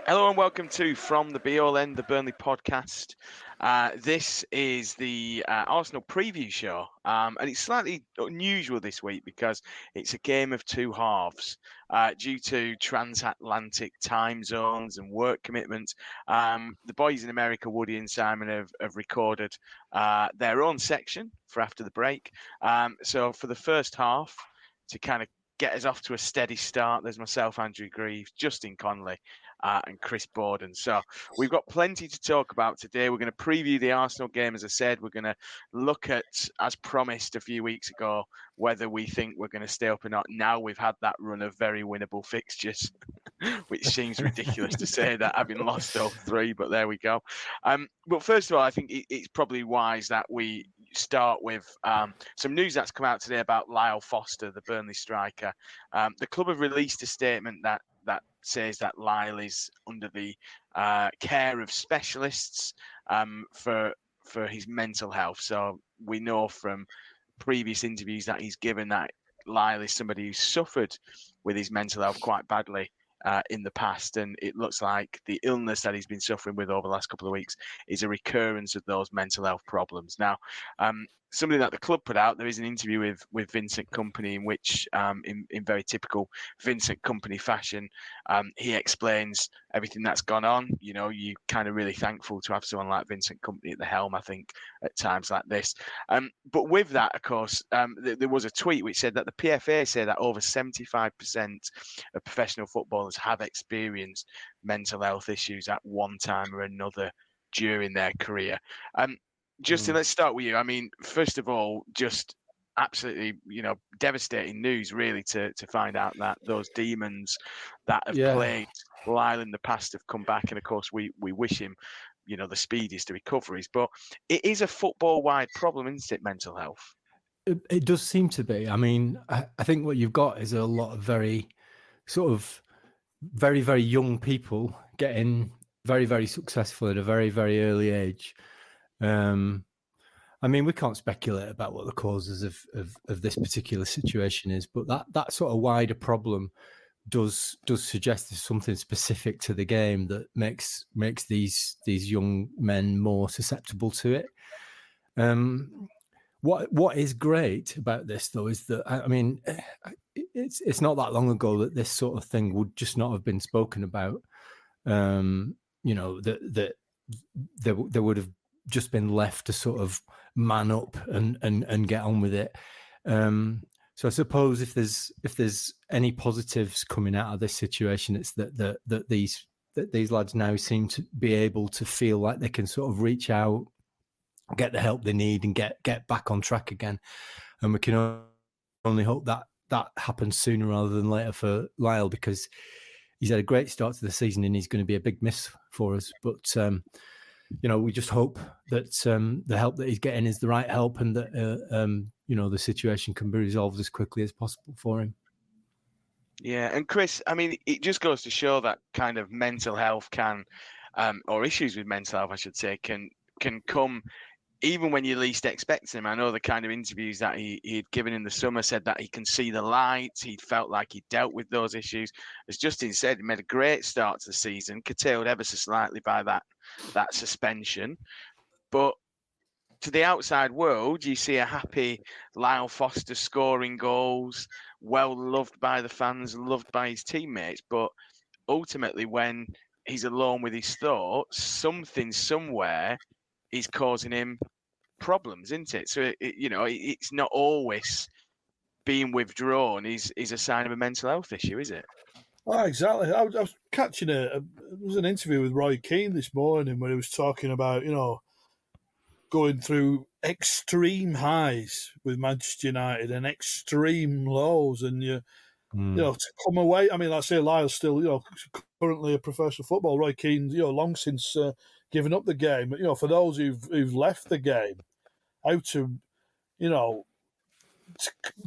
Hello and welcome to From the Be All End, the Burnley podcast. This is the Arsenal preview show, and it's slightly unusual this week because it's a game of two halves due to transatlantic time zones and work commitments. The boys in America, Woody and Simon, have recorded their own section for after the break. So for the first half, to kind of get us off to a steady start, there's myself, Andrew Greaves, Justin Conley, and Chris Borden. So we've got plenty to talk about today. We're going to preview the Arsenal game, as I said. We're going to look at, as promised a few weeks ago, whether we think we're going to stay up or not. Now we've had that run of very winnable fixtures, which seems ridiculous to say that, having lost all three, but there we go. But first of all, I think it's probably wise that we start with some news that's come out today about Lyle Foster, the Burnley striker. The club have released a statement that says that Lyle is under the care of specialists for his mental health. So we know from previous interviews that he's given that Lyle is somebody who's suffered with his mental health quite badly in the past, and it looks like the illness that he's been suffering with over the last couple of weeks is a recurrence of those mental health problems. Now, something that the club put out, there is an interview with Vincent Kompany in which, in very typical Vincent Kompany fashion, he explains everything that's gone on. You know, you're kind of really thankful to have someone like Vincent Kompany at the helm, I think, at times like this. But with that, of course, there was a tweet which said that the PFA say that over 75% of professional footballers have experienced mental health issues at one time or another during their career. Justin, let's start with you. I mean, first of all, just absolutely, devastating news, really, to find out that those demons that have plagued Lyle in the past have come back. And of course, we wish him, the speediest of recoveries. But it is a football-wide problem, isn't it, mental health? It does seem to be. I mean, I think what you've got is a lot of very very young people getting very, very successful at a very, very early age. I mean, we can't speculate about what the causes of this particular situation is, but that sort of wider problem does suggest there's something specific to the game that makes these young men more susceptible to it. What is great about this, though, is that, I mean, it's not that long ago that this sort of thing would just not have been spoken about. That there would have just been left to sort of man up and get on with it. So I suppose if there's any positives coming out of this situation, it's that these lads now seem to be able to feel like they can sort of reach out, get the help they need, and get back on track again. And we can only hope that happens sooner rather than later for Lyle, because he's had a great start to the season and he's going to be a big miss for us. But we just hope that the help that he's getting is the right help, and that the situation can be resolved as quickly as possible for him. Yeah, and Chris, I mean, it just goes to show that kind of mental health can, or issues with mental health, I should say, can come even when you least expect him. I know the kind of interviews that he'd given in the summer said that he can see the light. He'd felt like he dealt with those issues. As Justin said, he made a great start to the season, curtailed ever so slightly by that suspension. But to the outside world, you see a happy Lyle Foster scoring goals, well loved by the fans, loved by his teammates. But ultimately, when he's alone with his thoughts, something somewhere is causing him problems, isn't it? So it's not always being withdrawn is a sign of a mental health issue, is it? Oh, exactly. I was catching it was an interview with Roy Keane this morning where he was talking about going through extreme highs with Manchester United and extreme lows, and to come away. I mean, like I say, Lyle's still currently a professional footballer. Roy Keane long since given up the game. But for those who've left the game, how to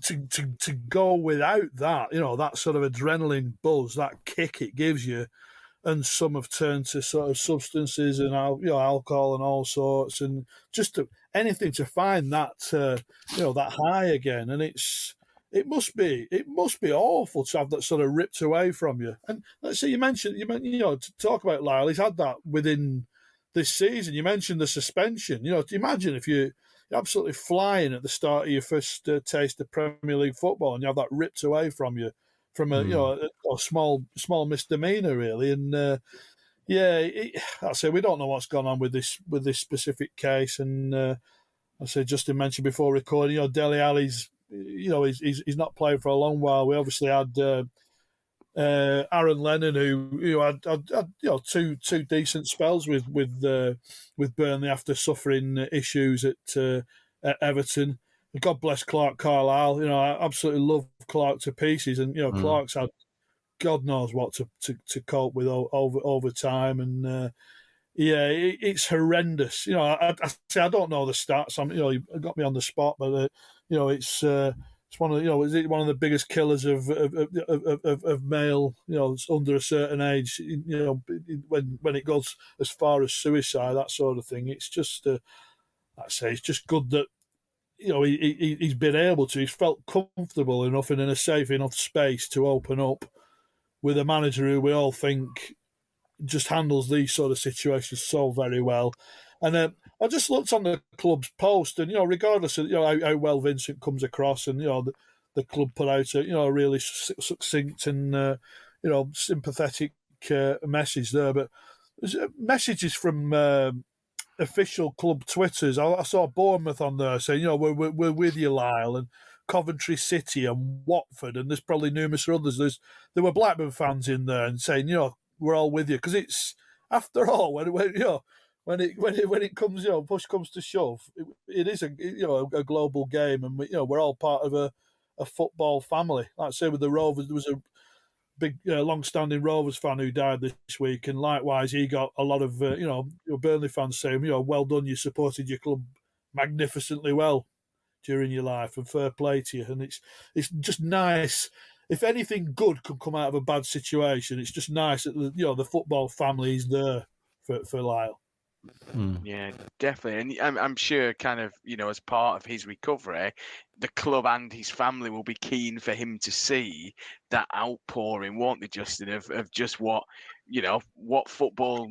to go without that, that sort of adrenaline buzz, that kick it gives you, and some have turned to sort of substances and alcohol and all sorts, and just anything to find that that high again. And it's it must be awful to have that sort of ripped away from you. And let's say you mentioned, to talk about Lyle, he's had that within this season. You mentioned the suspension. Imagine if you're absolutely flying at the start of your first taste of Premier League football, and you have that ripped away from you from a small misdemeanor, really. And I say we don't know what's gone on with this specific case. And I say Justin mentioned before recording, Dele Alli's, he's not playing for a long while. We obviously had Aaron Lennon, who had two decent spells with Burnley after suffering issues at Everton. God bless Clark Carlisle. I absolutely love Clark to pieces, and Clark's had God knows what to cope with over time, and it's horrendous. I don't know the stats. You got me on the spot, but it's one of one of the biggest killers of male, under a certain age. When it goes as far as suicide, that sort of thing. It's just, it's just good that he's been able to. He's felt comfortable enough and in a safe enough space to open up with a manager who we all think just handles these sort of situations so very well. And I just looked on the club's post, and regardless of how well Vincent comes across, and the club put out a really succinct and sympathetic message there. But there's messages from official club Twitters. I saw Bournemouth on there saying, we're with you, Lyle, and Coventry City and Watford, and there's probably numerous others. There were Blackburn fans in there and saying, we're all with you, because it's, after all, when it comes, push comes to shove, it is a global game, and we're all part of a football family. Like I say, with the Rovers, there was a big long-standing Rovers fan who died this week, and likewise he got a lot of Burnley fans saying, well done, you supported your club magnificently well during your life, and fair play to you. And it's just nice. If anything good could come out of a bad situation, it's just nice that the football family is there for Lyle. Yeah, definitely. And I'm sure kind of, as part of his recovery, the club and his family will be keen for him to see that outpouring, won't they, Justin, of just what football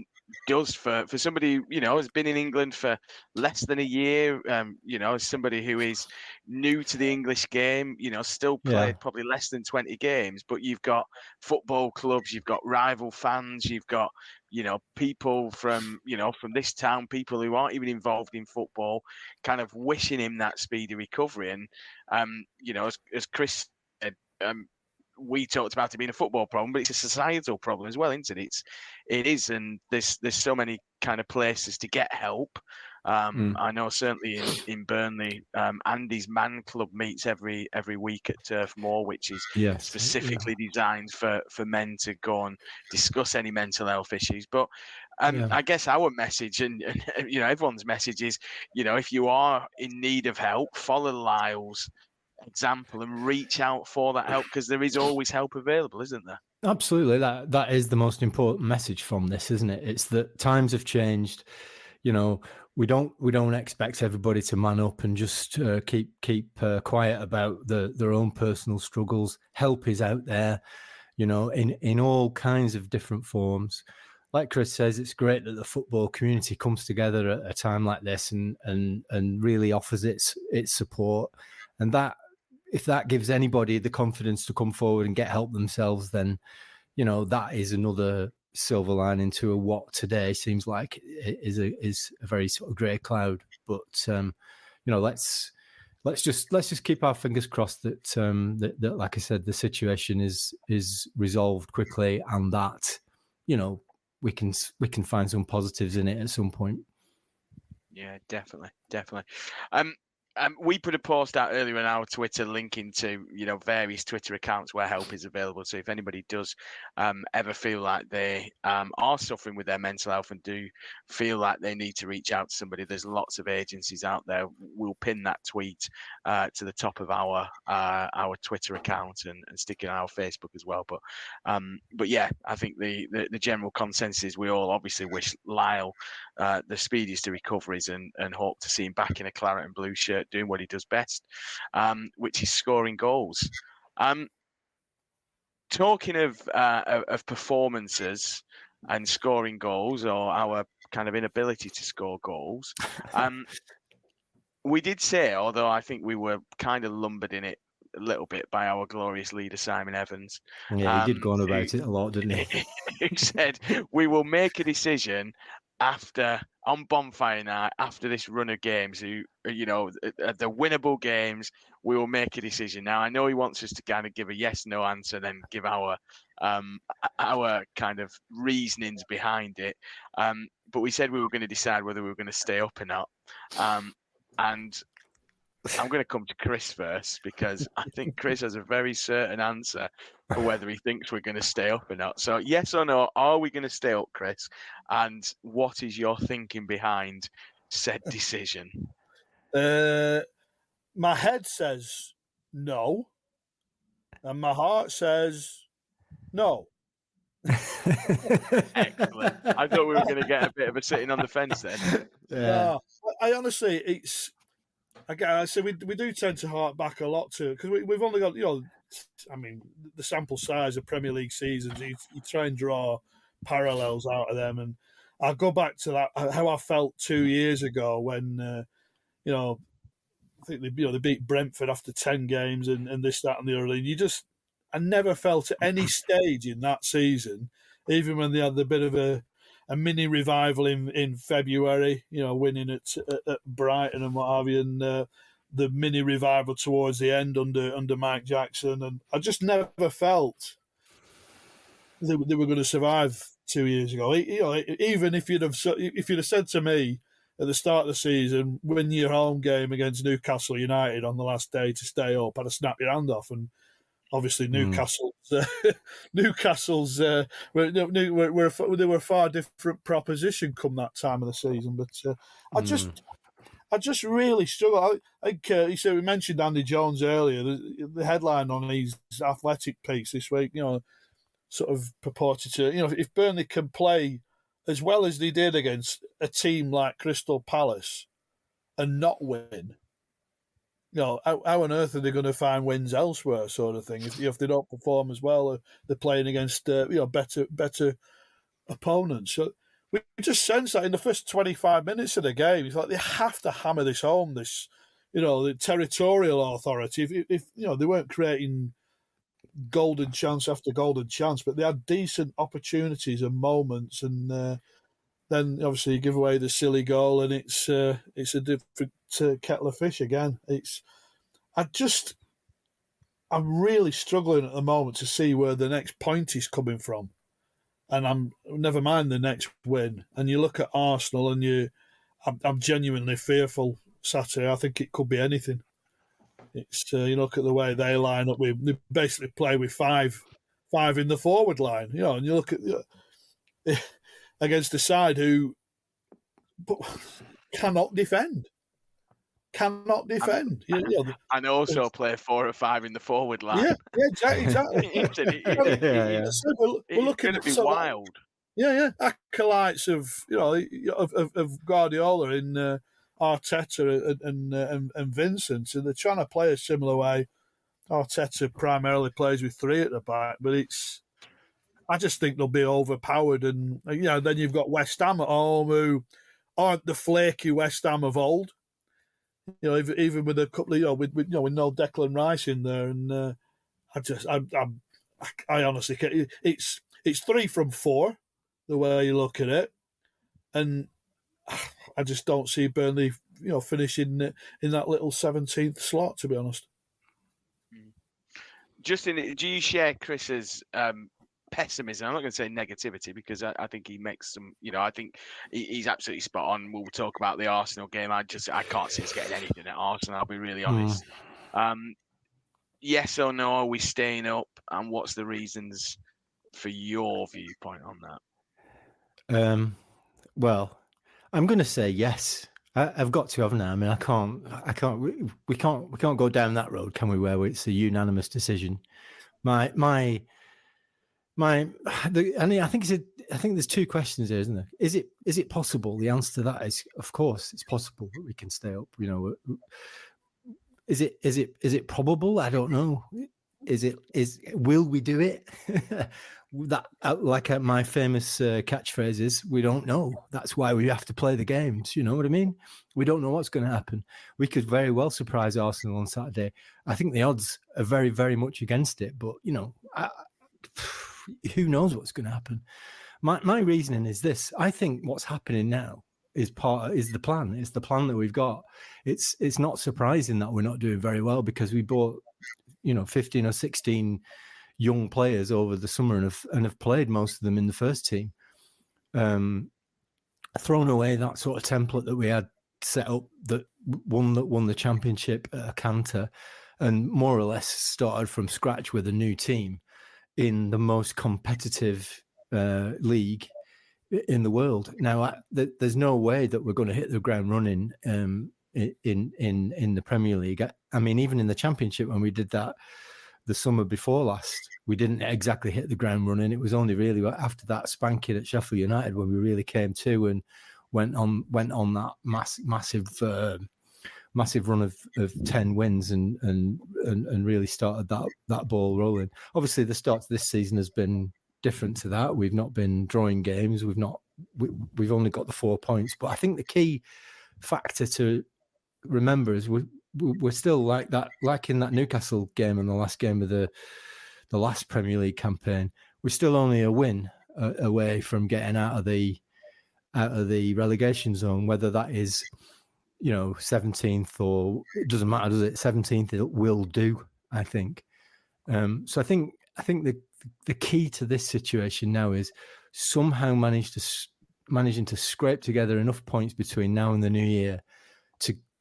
does for somebody, has been in England for less than a year, as somebody who is new to the English game, still played probably less than 20 games, but you've got football clubs, you've got rival fans, you've got, people from this town, people who aren't even involved in football, kind of wishing him that speedy recovery. And, as Chris said, we talked about it being a football problem, but it's a societal problem as well, isn't it? It is, and there's so many kind of places to get help. I know certainly in Burnley, Andy's Man Club meets every week at Turf Moor, which is specifically designed for men to go and discuss any mental health issues. But I guess our message and everyone's message is, if you are in need of help, follow Lyle's example and reach out for that help, because there is always help available, isn't there? Absolutely. That is the most important message from this, isn't it? It's that times have changed. We don't expect everybody to man up and just keep quiet about their own personal struggles. Help is out there, in all kinds of different forms. Like Chris says, it's great that the football community comes together at a time like this and really offers its support. And that, if that gives anybody the confidence to come forward and get help themselves, then, that is another silver lining to what today seems like is a very sort of grey cloud. But let's just keep our fingers crossed that that like I said, the situation is resolved quickly, and that we can find some positives in it at some point. Yeah, definitely. We put a post out earlier on our Twitter linking to various Twitter accounts where help is available. So if anybody does ever feel like they are suffering with their mental health and do feel like they need to reach out to somebody, there's lots of agencies out there. We'll pin that tweet to the top of our Twitter account and stick it on our Facebook as well. But yeah, I think the general consensus is we all obviously wish Lyle the speediest of recoveries and hope to see him back in a claret and blue shirt doing what he does best, which is scoring goals. Talking of performances and scoring goals, or our kind of inability to score goals, we did say, although I think we were kind of lumbered in it a little bit by our glorious leader Simon Evans. Yeah, he did go on about it a lot, didn't he? Who said we will make a decision on Bonfire night, after this run of games, the winnable games, we will make a decision. Now, I know he wants us to kind of give a yes/no answer, then give our kind of reasonings behind it. But we said we were going to decide whether we were going to stay up or not. And I'm going to come to Chris first, because I think Chris has a very certain answer for whether he thinks we're going to stay up or not. So, yes or no, are we going to stay up, Chris? And what is your thinking behind said decision? My head says no, and my heart says no. Excellent. I thought we were going to get a bit of a sitting on the fence then. Yeah. I honestly, I say we do tend to hark back a lot to, because we've only got, I mean, the sample size of Premier League seasons. You try and draw parallels out of them, and I'll go back to that, how I felt 2 years ago when I think they beat Brentford after 10 games and this, that, and the other. And I never felt at any stage in that season, even when they had the bit of a mini revival in February, winning at Brighton and what have you, and the mini revival towards the end under Mike Jackson, and I just never felt they were going to survive 2 years ago. Even if you'd have said to me at the start of the season, win your home game against Newcastle United on the last day to stay up, I'd have snapped your hand off. And obviously, Newcastle they were a far different proposition come that time of the season. But I just really struggle. I think you said we mentioned Andy Jones earlier. The headline on his Athletic piece this week, sort of purported to, if Burnley can play as well as they did against a team like Crystal Palace and not win, how on earth are they going to find wins elsewhere, sort of thing? If they don't perform as well, they're playing against better opponents. So we just sense that in the first 25 minutes of the game, it's like they have to hammer this home. This, the territorial authority. If they weren't creating golden chance after golden chance, but they had decent opportunities and moments, and then obviously you give away the silly goal, and it's a different kettle of fish again. I'm really struggling at the moment to see where the next point is coming from, and I'm never mind the next win. And you look at Arsenal, and I'm genuinely fearful Saturday. I think it could be anything. It's you look at the way they line up. They basically play with five in the forward line, and you look at against a side who cannot defend. And also play 4 or 5 in the forward line. Yeah, exactly. We're looking at be wild. Acolytes of Guardiola in Arteta and Vincent, and they're trying to play a similar way. Arteta primarily plays with 3 at the back, but I just think they'll be overpowered. And then you've got West Ham at home, who aren't the flaky West Ham of old. Even with a couple of with no Declan Rice in there, and I honestly can't. It's 3 from 4 the way you look at it, and I just don't see Burnley, finishing in that little 17th slot, to be honest. Justin, do you share Chris's pessimism? I'm not going to say negativity, because I think he makes some. I think he's absolutely spot on. We'll talk about the Arsenal game. I can't see us getting anything at Arsenal. I'll be really honest. Yes or no? Are we staying up? And what's the reasons for your viewpoint on that? Well, I'm going to say yes. I've got to, haven't I? I mean, I can't. We can't go down that road, can we? Where it's a unanimous decision. I think there's 2 questions there, isn't there? Is it possible? The answer to that is, of course, it's possible that we can stay up. is it probable? I don't know. Will we do it? That my famous catchphrase is, we don't know. That's why we have to play the games. You know what I mean? We don't know what's going to happen. We could very well surprise Arsenal on Saturday. I think the odds are very, very much against it. But who knows what's going to happen? My reasoning is this: I think what's happening now is the plan. It's the plan that we've got. It's not surprising that we're not doing very well, because we bought 15 or 16 young players over the summer and have played most of them in the first team. Thrown away that sort of template that we had set up that won the championship at a canter, and more or less started from scratch with a new team in the most competitive league in the world. Now, there's no way that we're going to hit the ground running in the Premier League. I mean, even in the Championship, when we did that the summer before last, we didn't exactly hit the ground running. It was only really after that spanking at Sheffield United when we really came to and went on that massive run of 10 wins and really started that ball rolling. Obviously, the start to this season has been different to that. We've not been drawing games. We've only got the 4 points. But I think the key factor to remember is we're still like that, like in that Newcastle game and the last game of the last Premier League campaign. We're still only a win away from getting out of the relegation zone. Whether that is 17th or it doesn't matter, does it? 17th it will do, I think. So I think the key to this situation now is somehow managing to scrape together enough points between now and the new year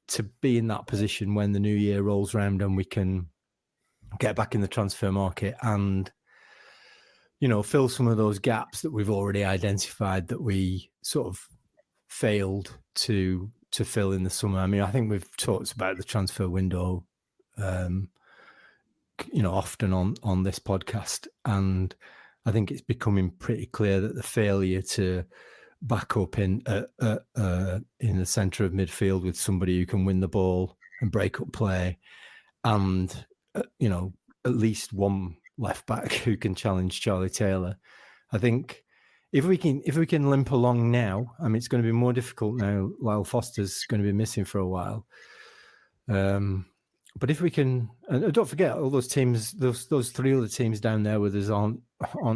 to be in that position when the new year rolls around and we can get back in the transfer market and fill some of those gaps that we've already identified that we sort of failed to fill in the summer. I mean, I think we've talked about the transfer window often on this podcast, and I think it's becoming pretty clear that the failure to back up in the centre of midfield with somebody who can win the ball and break up play, and at least one left back who can challenge Charlie Taylor. I think if we can limp along now, I mean, it's going to be more difficult now. Lyle Foster's going to be missing for a while. But if we can, and don't forget all those teams, those three other teams down there with us aren't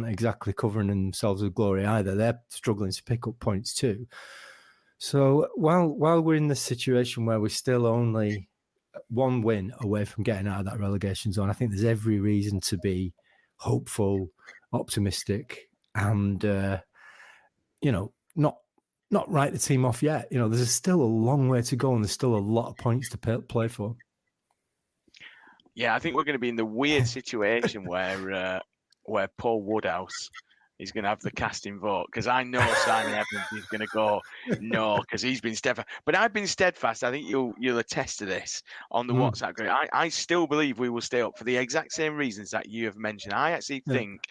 exactly covering themselves with glory either. They're struggling to pick up points too. So while we're in this situation where we're still only one win away from getting out of that relegation zone, I think there's every reason to be hopeful, optimistic, and not write the team off yet. There's still a long way to go, and there's still a lot of points to play for. Yeah, I think we're going to be in the weird situation where Paul Woodhouse is going to have the casting vote, because I know Simon Evans is going to go no, because he's been steadfast. But I've been steadfast. I think you'll attest to this on the WhatsApp group. I still believe we will stay up for the exact same reasons that you have mentioned. I actually think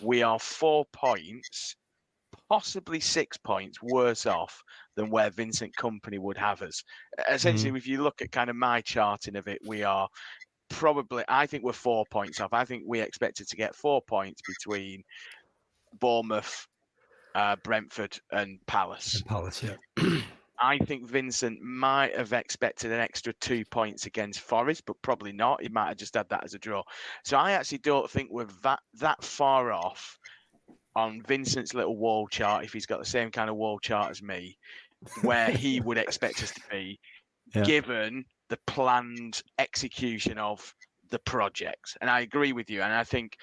we are 4 points, possibly 6 points worse off than where Vincent Kompany would have us. Essentially, if you look at kind of my charting of it, we are I think we're 4 points off. I think we expected to get 4 points between Bournemouth, Brentford and Palace. Yeah. I think Vincent might have expected an extra 2 points against Forest, but probably not. He might have just had that as a draw. So I actually don't think we're that far off on Vincent's little wall chart, if he's got the same kind of wall chart as me, where he would expect us to be, given the planned execution of the project. And I agree with you. And I think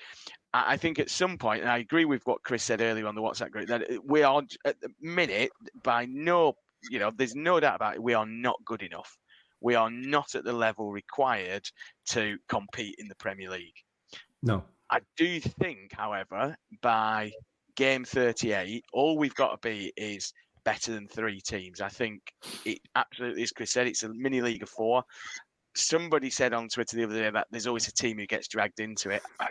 at some point, and I agree with what Chris said earlier on the WhatsApp group, that we are at the minute, there's no doubt about it, we are not good enough. We are not at the level required to compete in the Premier League. No. I do think, however, by game 38, all we've got to be is better than 3 teams. I think it absolutely, as Chris said, it's a mini league of 4. Somebody said on Twitter the other day that there's always a team who gets dragged into it. I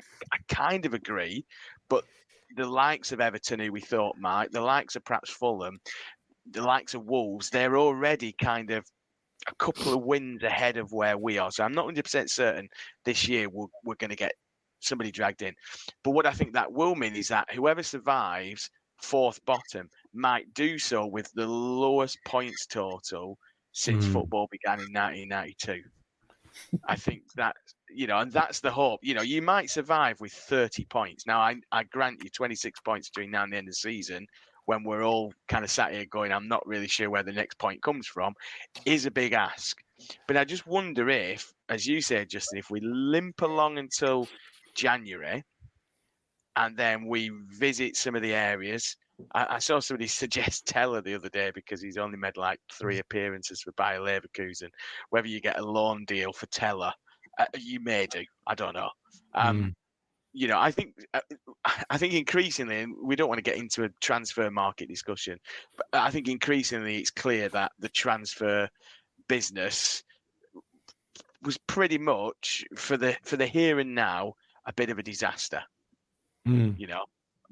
kind of agree, but the likes of Everton, who we thought might, the likes of perhaps Fulham, the likes of Wolves, they're already kind of a couple of wins ahead of where we are. So I'm not 100% certain this year we're going to get somebody dragged in. But what I think that will mean is that whoever survives fourth bottom might do so with the lowest points total since football began in 1992. I think that, and that's the hope. You might survive with 30 points. Now, I grant you 26 points between now and the end of the season, when we're all kind of sat here going, I'm not really sure where the next point comes from, is a big ask. But I just wonder if, as you said, Justin, if we limp along until January and then we visit some of the areas. I saw somebody suggest Teller the other day because he's only made like 3 appearances for Bayer Leverkusen. Whether you get a loan deal for Teller, you may do. I don't know. I think increasingly, and we don't want to get into a transfer market discussion, but I think increasingly it's clear that the transfer business was pretty much for the here and now a bit of a disaster.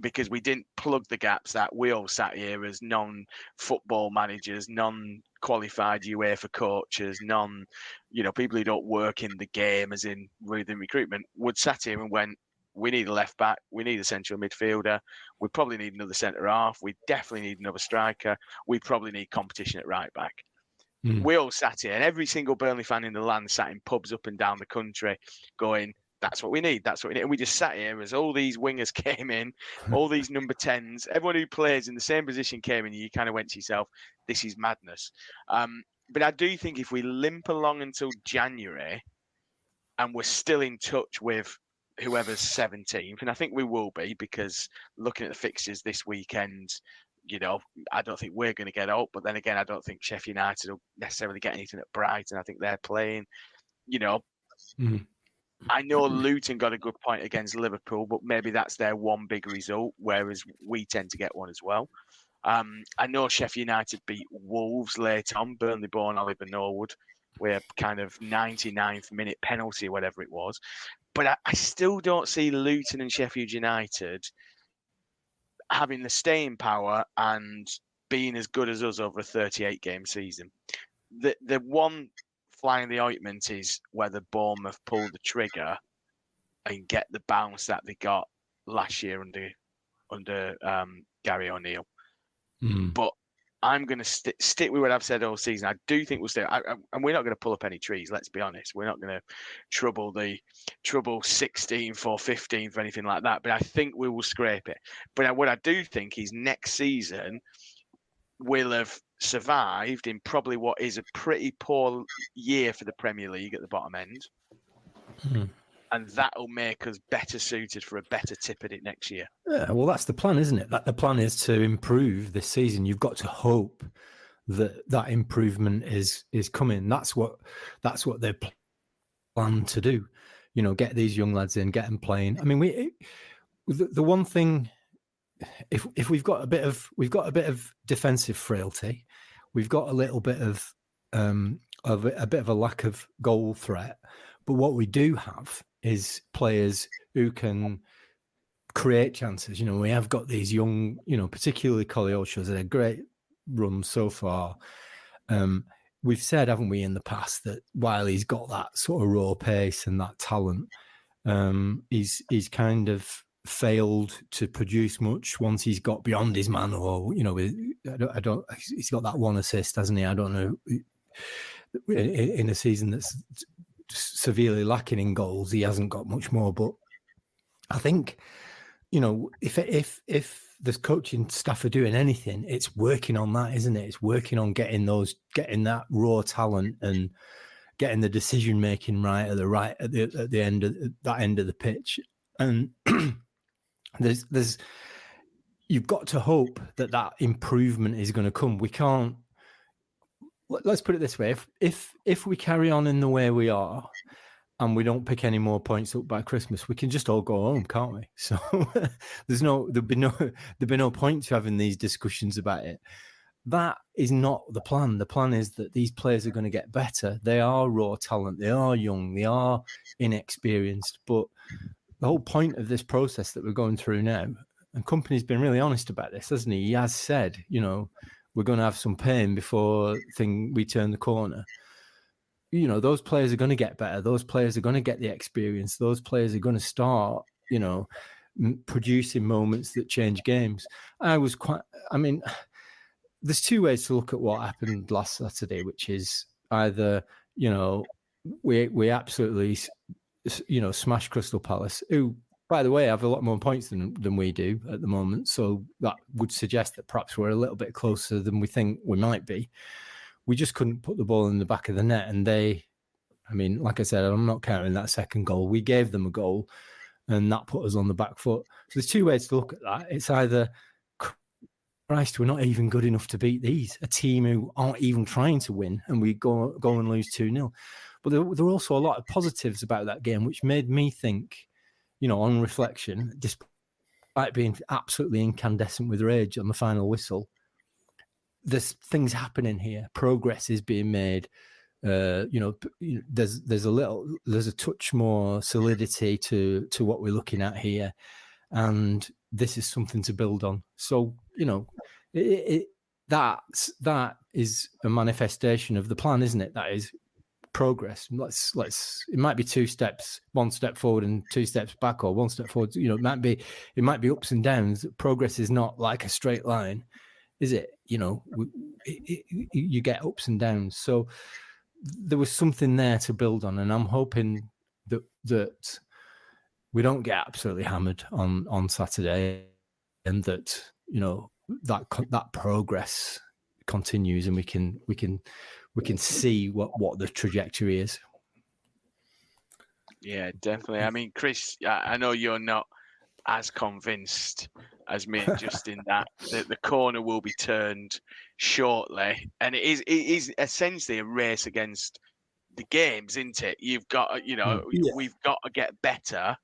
Because we didn't plug the gaps that we all sat here as non-football managers, non-qualified UEFA coaches, people who don't work in the game, as in within recruitment, would sat here and went, we need a left back, we need a central midfielder, we probably need another centre half, we definitely need another striker, we probably need competition at right back. We all sat here, and every single Burnley fan in the land sat in pubs up and down the country going, that's what we need. That's what we need. And we just sat here as all these wingers came in, all these number 10s, everyone who plays in the same position came in. And you kind of went to yourself, this is madness. But I do think if we limp along until January and we're still in touch with whoever's 17th, and I think we will be, because looking at the fixtures this weekend, I don't think we're going to get out. But then again, I don't think Sheffield United will necessarily get anything at Brighton. I think they're playing, I know Luton got a good point against Liverpool, but maybe that's their one big result, whereas we tend to get one as well. I know Sheffield United beat Wolves late on, Burnley-born Oliver Norwood, with a kind of 99th minute penalty, whatever it was. But I still don't see Luton and Sheffield United having the staying power and being as good as us over a 38-game season. The one flying the ointment is whether Bournemouth pull the trigger and get the bounce that they got last year under Gary O'Neill. But I'm going to stick with what I've said all season. I do think we'll stay, and we're not going to pull up any trees. Let's be honest. We're not going to trouble 16th or 15th or anything like that. But I think we will scrape it. But what I do think is next season we'll have survived in probably what is a pretty poor year for the Premier League at the bottom end. And that'll make us better suited for a better tip at it next year. Yeah, well, that's the plan, isn't it? That the plan is to improve this season. You've got to hope that improvement is coming. That's what they plan to do. Get these young lads in, get them playing. I mean, the one thing, if we've got a bit of defensive frailty, we've got a little bit of a lack of goal threat. But what we do have is players who can create chances. We have got these young, particularly Koleosho's had a great run so far. We've said, haven't we, in the past, that while he's got that sort of raw pace and that talent, he's kind of failed to produce much once he's got beyond his man, or I don't. He's got that one assist, hasn't he? I don't know. In a season that's severely lacking in goals, he hasn't got much more. But I think, if the coaching staff are doing anything, it's working on that, isn't it? It's working on getting that raw talent and getting the decision making right at the end of that end of the pitch. And there's you've got to hope that improvement is going to come. We can't. Let's put it this way: if we carry on in the way we are, and we don't pick any more points up by Christmas, we can just all go home, can't we? So there'll be no point to having these discussions about it. That is not the plan. The plan is that these players are going to get better. They are raw talent. They are young. They are inexperienced. But the whole point of this process that we're going through now, and Company's been really honest about this, hasn't he? He has said, we're going to have some pain before we turn the corner. those players are going to get better. Those players are going to get the experience. Those players are going to start, producing moments that change games. There's two ways to look at what happened last Saturday, which is either, we absolutely, smashed Crystal Palace, who, by the way, have a lot more points than we do at the moment. So that would suggest that perhaps we're a little bit closer than we think we might be. We just couldn't put the ball in the back of the net. And like I said, I'm not counting that second goal. We gave them a goal and that put us on the back foot. So there's two ways to look at that. It's either, Christ, we're not even good enough to beat these, a team who aren't even trying to win, and we go and lose 2-0. But there were also a lot of positives about that game, which made me think, on reflection, despite being absolutely incandescent with rage on the final whistle, there's things happening here. Progress is being made. There's a touch more solidity to what we're looking at here, and this is something to build on. So that is a manifestation of the plan, isn't it? That is progress. It might be 2 steps, 1 step forward and 2 steps back, or 1 step forward. It might be ups and downs. Progress is not like a straight line, is it? You get ups and downs. So there was something there to build on, and I'm hoping that we don't get absolutely hammered on Saturday, and that that progress continues, and we can see what the trajectory is. Yeah, definitely. I mean, Chris, I know you're not as convinced as me, just in that the corner will be turned shortly, and it is essentially a race against the games, isn't it? You've got, we've got to get better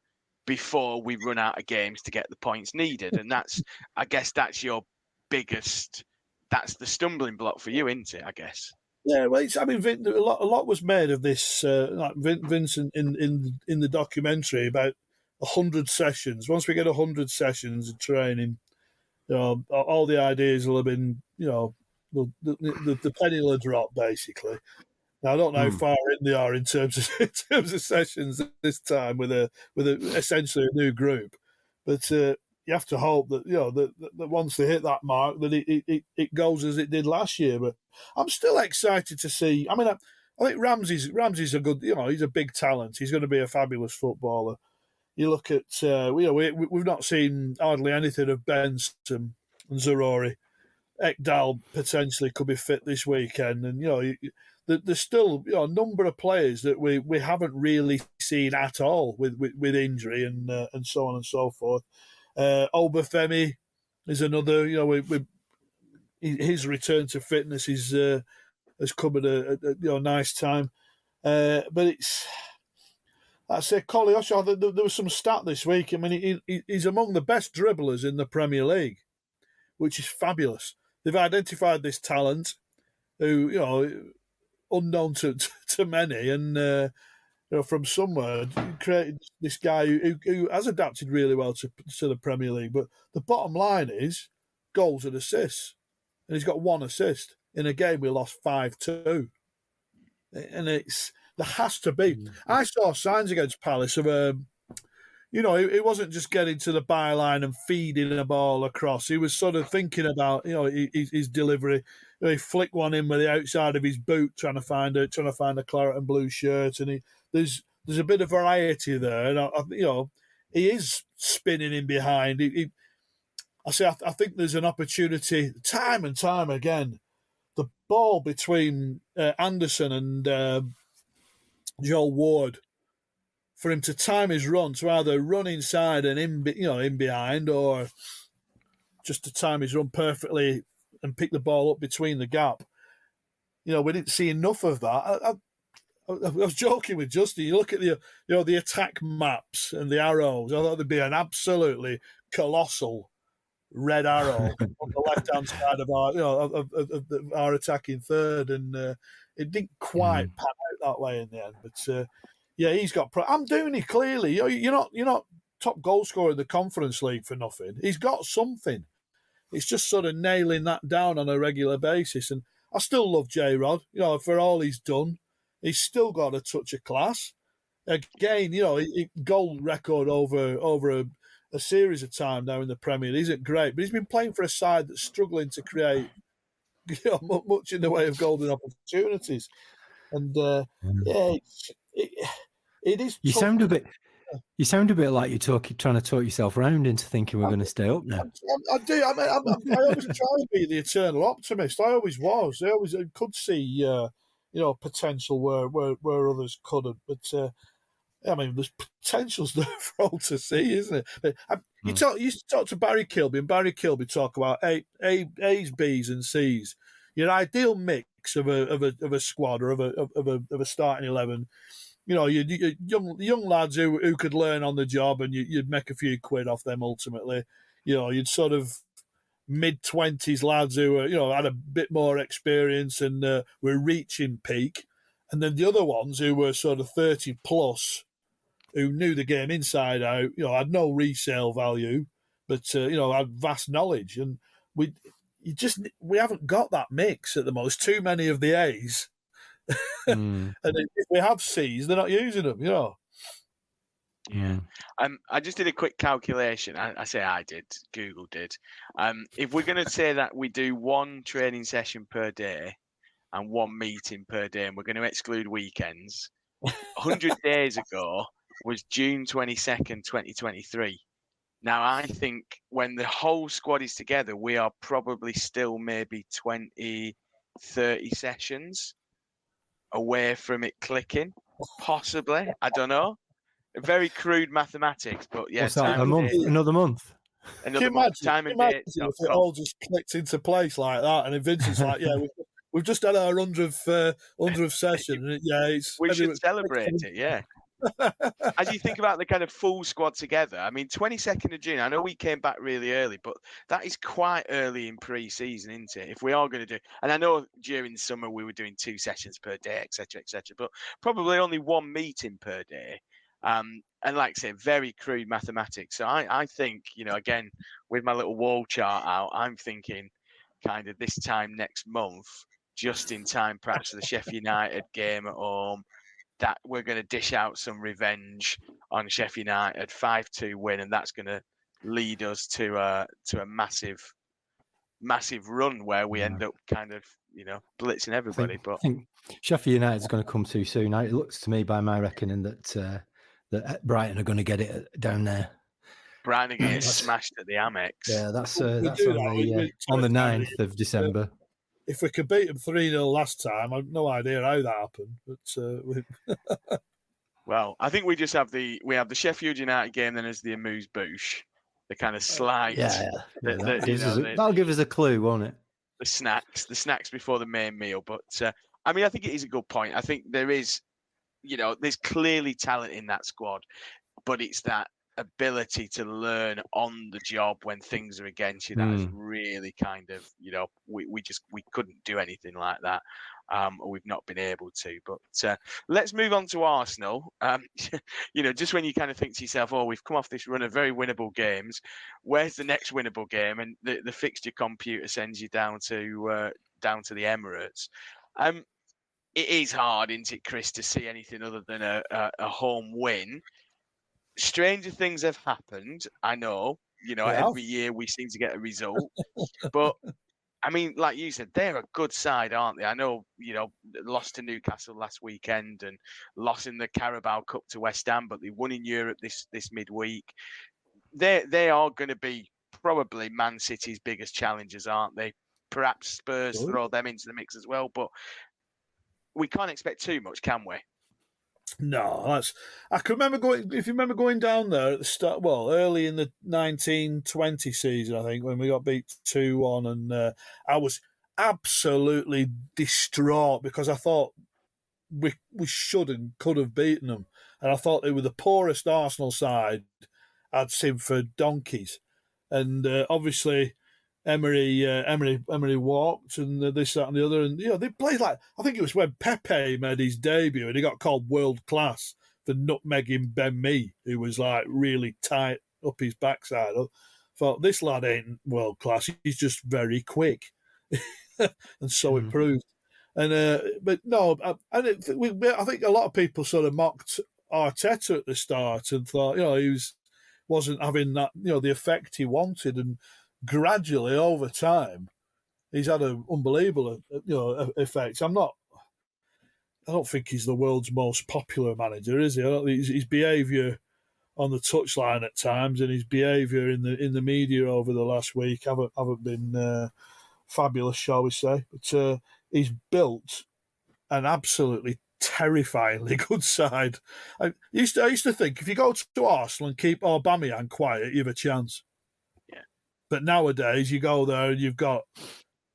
before we run out of games to get the points needed, and I guess that's your biggest. That's the stumbling block for you, isn't it? I guess. Yeah, well, a lot was made of this. Like Vincent in the documentary about 100 sessions. Once we get 100 sessions of training, all the ideas will have been, the penny will drop basically. Now, I don't know how far in they are in terms of sessions this time with essentially a new group, but you have to hope that that once they hit that mark, that it goes as it did last year. But I'm still excited to see. I think Ramsey's a good. He's a big talent. He's going to be a fabulous footballer. You look at we've not seen hardly anything of Benson and Zaroury. Ekdal potentially could be fit this weekend, and there's still a number of players that we haven't really seen at all with injury and so on and so forth. Obafemi is another. His return to fitness has come at a nice time, but it's. I say Koleosho. There was some stat this week. I mean, he's among the best dribblers in the Premier League, which is fabulous. They've identified this talent, who unknown to many, and from somewhere created this guy who has adapted really well to the Premier League. But the bottom line is goals and assists, and he's got 1 assist in a game we lost 5-2, and there has to be. I saw signs against Palace of it wasn't just getting to the byline and feeding a ball across. He was sort of thinking about, his delivery. He flicked one in with the outside of his boot, trying to find a claret and blue shirt, and there's a bit of variety there. And he is spinning in behind. I think there's an opportunity time and time again. The ball between Anderson and Joel Ward, for him to time his run, to either run inside and in behind, or just to time his run perfectly and pick the ball up between the gap. We didn't see enough of that. I was joking with Justin. You look at the attack maps and the arrows. I thought there'd be an absolutely colossal red arrow on the left-hand side of our attacking third, and it didn't quite pan out that way in the end. But he's got. I'm doing it clearly. You're not top goal scorer in the Conference League for nothing. He's got something. It's just sort of nailing that down on a regular basis. And I still love J-Rod, for all he's done. he's still got a touch of class. Again, goal record over a series of time now in the Premier League isn't great, but he's been playing for a side that's struggling to create much in the way of golden opportunities. And it is. You tough. sound a bit. You sound a bit like you're trying to talk yourself around into thinking we're going to stay up now. I do. I always try to be the eternal optimist. I always was. I always could see, potential where others couldn't. But there's potential's there for all to see, isn't it? But, you used to talk to Barry Kilby, and Barry Kilby talk about A's, B's, and C's. Your ideal mix of a squad or of a starting 11. You young lads who could learn on the job, and you'd make a few quid off them ultimately. You'd sort of mid-20s lads who had a bit more experience and were reaching peak, and then the other ones who were sort of 30 plus, who knew the game inside out. Had no resale value, but had vast knowledge, and we haven't got that mix at the most. Too many of the A's. And if we have C's, they're not using them, Yeah. I just did a quick calculation. I say I did. Google did. If we're going to say that we do one training session per day and one meeting per day, and we're going to exclude weekends, 100 days ago was June 22nd, 2023. Now, I think when the whole squad is together, we are probably still maybe 20, 30 sessions away from it clicking, possibly. I don't know. Very crude mathematics, but yeah. What's that? Another month. Another month. Time and date. If it all just clicked into place like that, and then Vincent's like, "Yeah, we've just had our 100th session." Yeah, we should celebrate it. Yeah. As you think about the kind of full squad together, 22nd of June, I know we came back really early, but that is quite early in pre-season, isn't it? If we are going to do, and I know during summer we were doing 2 sessions per day, etc., but probably only one meeting per day. And like I say, very crude mathematics. So I think, again, with my little wall chart out, I'm thinking kind of this time next month, just in time perhaps for the Sheffield United game at home, that we're going to dish out some revenge on Sheffield United, 5-2 win, and that's going to lead us to a massive run where we end up kind of blitzing everybody. I think Sheffield United is going to come too soon. It looks to me, by my reckoning, that Brighton are going to get it down there. Brighton are going to get smashed at the Amex. Yeah, that's on the 9th of December. If we could beat them 3-0 last time, I've no idea how that happened. But well, I think we just have the Sheffield United game then as the amuse-bouche, the kind of slide. That'll give us a clue, won't it? The snacks before the main meal. But I think it is a good point. I think there is, there's clearly talent in that squad, but it's that ability to learn on the job when things are against you that is really kind of we couldn't do anything like that, or we've not been able to. But let's move on to Arsenal. Just when you kind of think to yourself, we've come off this run of very winnable games, where's the next winnable game? And the fixture computer sends you down to the Emirates. It is hard, isn't it, Chris, to see anything other than a home win. Stranger things have happened. I know, every year we seem to get a result, but like you said, they're a good side, aren't they? I know, lost to Newcastle last weekend and lost in the Carabao Cup to West Ham, but they won in Europe this midweek. They are going to be probably Man City's biggest challengers, aren't they? Perhaps Spurs throw them into the mix as well, but we can't expect too much, can we? No, I can remember going. If you remember going down there at the start, early in the 1920 season, I think, when we got beat 2-1, and I was absolutely distraught because I thought we should and could have beaten them, and I thought they were the poorest Arsenal side I'd seen for donkeys, and obviously Emery walked, and this, that, and the other, and they played like, I think it was when Pepe made his debut, and he got called world class for nutmegging Ben Mee, who was like really tight up his backside. I thought, this lad ain't world class; he's just very quick, and so it proved. And but no, I think a lot of people sort of mocked Arteta at the start and thought, he wasn't having that, the effect he wanted, and gradually over time, he's had an unbelievable, effect. I don't think he's the world's most popular manager, is he? I don't think his behaviour on the touchline at times and his behaviour in the media over the last week haven't been fabulous, shall we say? But he's built an absolutely terrifyingly good side. I used to think if you go to Arsenal and keep Aubameyang quiet, you have a chance. Yeah. But nowadays you go there and you've got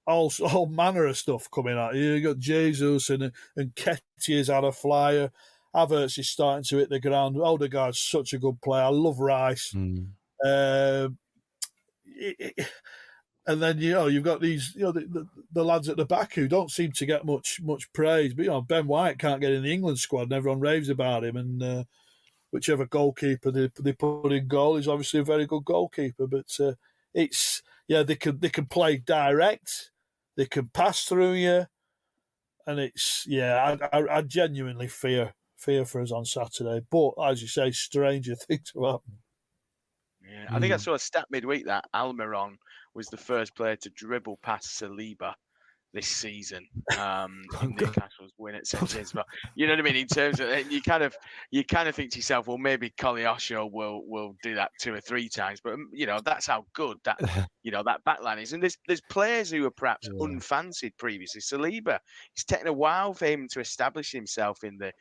all manner of stuff coming at you. You've got Jesus and Ketty's had a flyer. Havertz is starting to hit the ground. Odegaard's such a good player. I love Rice. And then you've got these the lads at the back who don't seem to get much praise. But Ben White can't get in the England squad, and everyone raves about him. And whichever goalkeeper they put in goal is obviously a very good goalkeeper. But it's they can play direct, they can pass through you, and it's I genuinely fear for us on Saturday. But as you say, stranger things will happen. Yeah, I think I saw a stat midweek that Almiron was the first player to dribble past Saliba this season in Newcastle's win at St James. But you know what I mean? In terms of, you kind of think to yourself, well, maybe Koleosho will do that 2 or 3 times. But that's how good that that backline is. And there's players who are perhaps unfancied previously. Saliba, it's taken a while for him to establish himself in the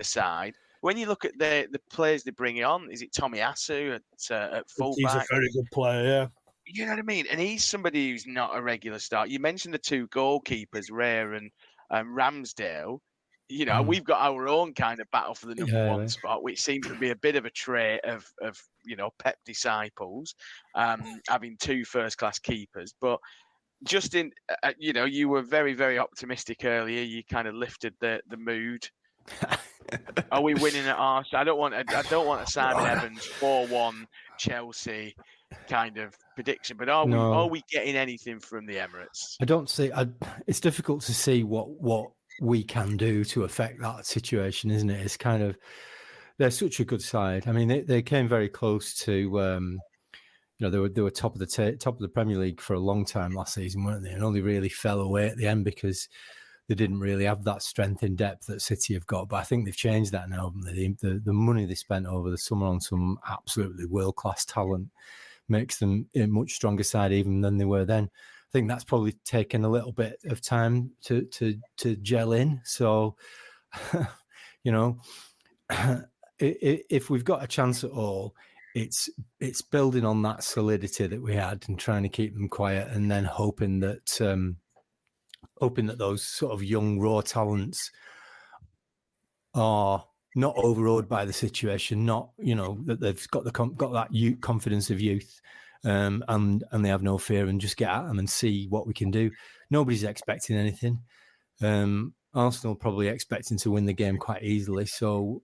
side. When you look at the players they bring on, is it Tomiyasu at fullback? He's a very good player, yeah. You know what I mean? And he's somebody who's not a regular start. You mentioned the 2 goalkeepers, Rare and Ramsdale. We've got our own kind of battle for the number 1 spot, which seems to be a bit of a trait of Pep disciples, having 2 first-class keepers. But Justin, you were very, very optimistic earlier. You kind of lifted the mood. Are we winning at Arsenal? I don't want a Simon Evans 4-1 Chelsea kind of prediction, but are we getting anything from the Emirates? I don't see. It's difficult to see what we can do to affect that situation, isn't it? It's kind of, they're such a good side. I mean, they came very close to. They were top of the Premier League for a long time last season, weren't they? And only really fell away at the end because they didn't really have that strength in depth that City have got. But I think they've changed that now, haven't they? The money they spent over the summer on some absolutely world-class talent makes them a much stronger side even than they were then. I think that's probably taken a little bit of time to gel in. So, if we've got a chance at all, it's building on that solidity that we had and trying to keep them quiet, and then hoping that those sort of young raw talents are not overawed by the situation, not that they've got that confidence of youth, and they have no fear, and just get at them and see what we can do. Nobody's expecting anything. Arsenal probably expecting to win the game quite easily. So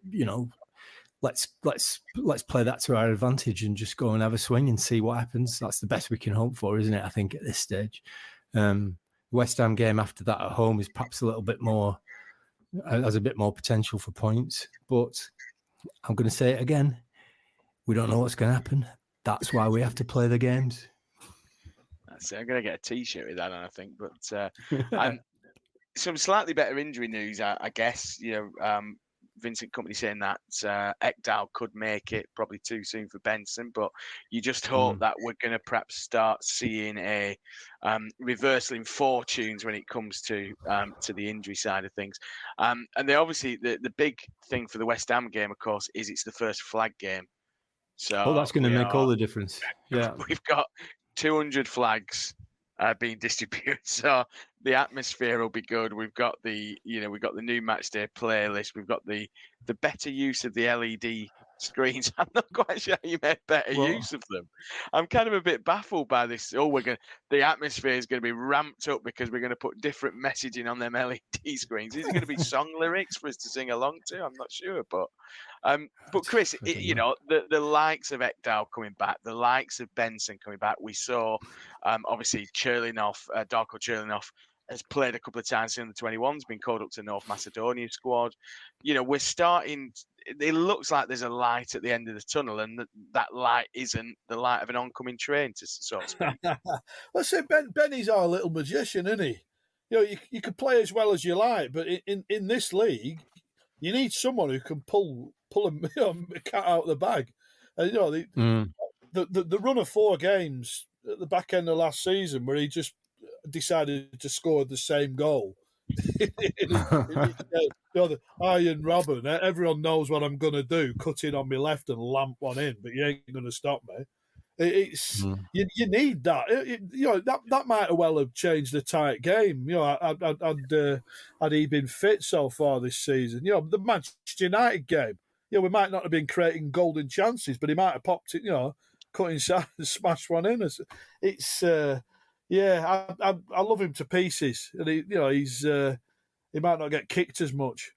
let's play that to our advantage and just go and have a swing and see what happens. That's the best we can hope for, isn't it? I think at this stage. West Ham game after that at home is perhaps a little bit more, has a bit more potential for points. But I'm going to say it again. We don't know what's going to happen. That's why we have to play the games. That's it. I'm going to get a T-shirt with that on, I think. But some slightly better injury news, I guess. Vincent Kompany saying that Ekdal could make it, probably too soon for Benson, but you just hope that we're going to perhaps start seeing a reversal in fortunes when it comes to the injury side of things. And they obviously, the big thing for the West Ham game, of course, is it's the first flag game. So that's going to make all the difference. Yeah, we've got 200 flags being distributed, so the atmosphere will be good. We've got the new match day playlist. We've got the better use of the LED screens. I'm not quite sure you made better use of them. I'm kind of a bit baffled by this. The atmosphere is going to be ramped up because we're going to put different messaging on them LED screens. Is it going to be song lyrics for us to sing along to? I'm not sure, but Chris, the likes of Ekdal coming back, the likes of Benson coming back. We saw obviously Darko Cherlinov has played a couple of times in the 21s, been called up to North Macedonia squad. We're starting. It looks like there's a light at the end of the tunnel, and that light isn't the light of an oncoming train, so to speak. Well, say Benny's our little magician, isn't he? You can play as well as you like, but in this league, you need someone who can pull a cat out of the bag. And the run of 4 games at the back end of last season, where he just decided to score the same goal. The Iron Robin, everyone knows what I'm going to do: cut in on my left and lamp one in, but you ain't going to stop me. It's you need that. That might have well have changed the tight game. Had he been fit so far this season, the Manchester United game, we might not have been creating golden chances, but he might have popped it, cut inside and smashed one in. It's I love him to pieces, and he might not get kicked as much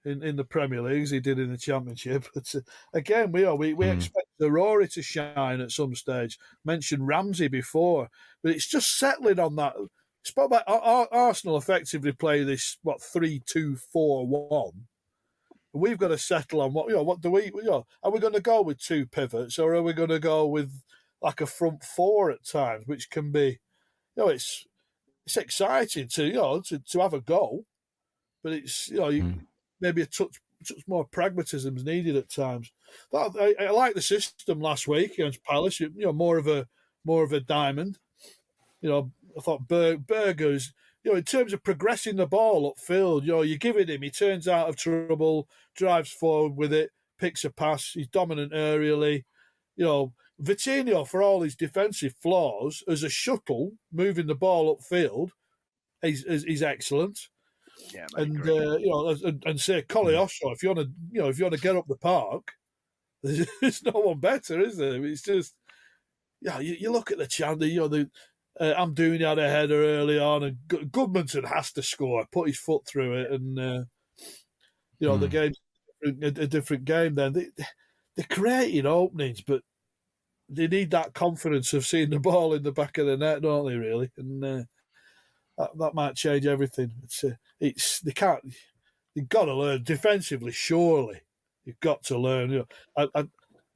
in the Premier League as he did in the Championship. But again, we expect Rory to shine at some stage. Mentioned Ramsey before, but it's just settling on that. Spoke about Arsenal effectively play this 3-2-4-1. We've got to settle on what do we are we going to go with 2 pivots, or are we going to go with like a front 4 at times, which can be it's exciting to have a goal, but it's maybe a touch more pragmatism is needed at times. But I like the system last week against Palace. More of a diamond. I thought Berger's. In terms of progressing the ball upfield, you give it him. He turns out of trouble, drives forward with it, picks a pass. He's dominant aerially. Vitinho, for all his defensive flaws, as a shuttle moving the ball upfield, he's excellent. Yeah, and say Koleosho, if you want to get up the park, there's no one better, is there? It's just you look at the chance. I'm doing had a header early on, and Goodmanson has to score, put his foot through it, and the game's a different game. Then they're creating openings, but they need that confidence of seeing the ball in the back of the net, don't they? Really, and that might change everything. They can't. You've got to learn defensively. Surely, you've got to learn. I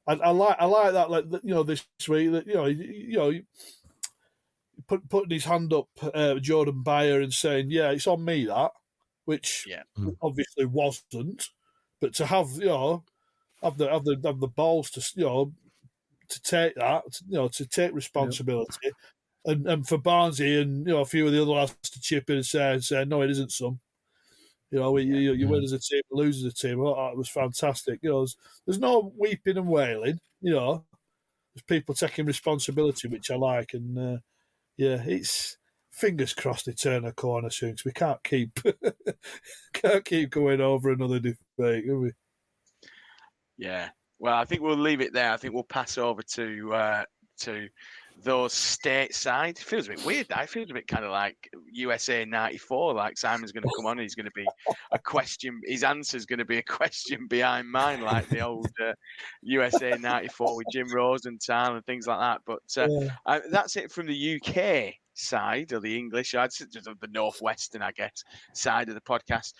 like that. This week that putting his hand up, Jordan Bayer, and saying, "Yeah, it's on me," that, which obviously wasn't, but to have have the balls to take that, to take responsibility, and for Barnsley and a few of the other lads to chip in and say, "No, it isn't, son. You win as a team, lose as a team." Well, it was fantastic. There's no weeping and wailing. There's people taking responsibility, which I like, and it's fingers crossed they turn a corner soon, because we can't keep going over another debate, can we? Yeah. Well, I think we'll leave it there. I think we'll pass over to those stateside. It feels a bit weird. It feels a bit kind of like USA 94. Like Simon's going to come on and he's going to be a question. His answer's going to be a question behind mine, like the old USA 94 with Jim Rosenthal and things like that. But that's it from the UK side, or the English side, the Northwestern, I guess, side of the podcast.